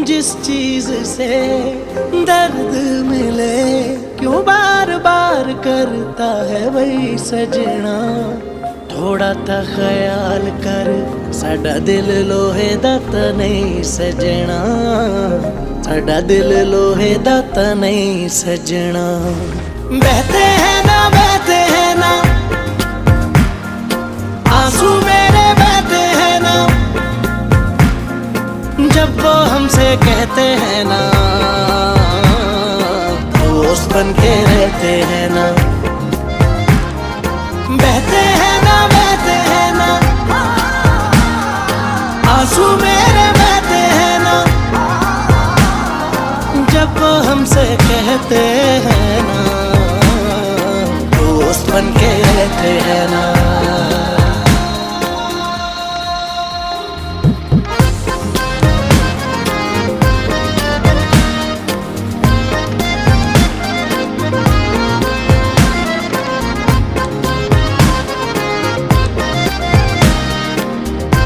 जिस चीज से दर्द मिले, क्यों बार बार करता है वही सजना। थोड़ा ता ख्याल कर, साडा दिल लोहे दा ता नहीं सजना, साडा दिल लोहे दा ता नहीं सजना। बहते हैं ना आंसू मेरे बहते हैं ना, जब वो हमसे कहते हैं ना, दोस्त बन के रहते हैं ना। बहते हैं ना आंसू मेरे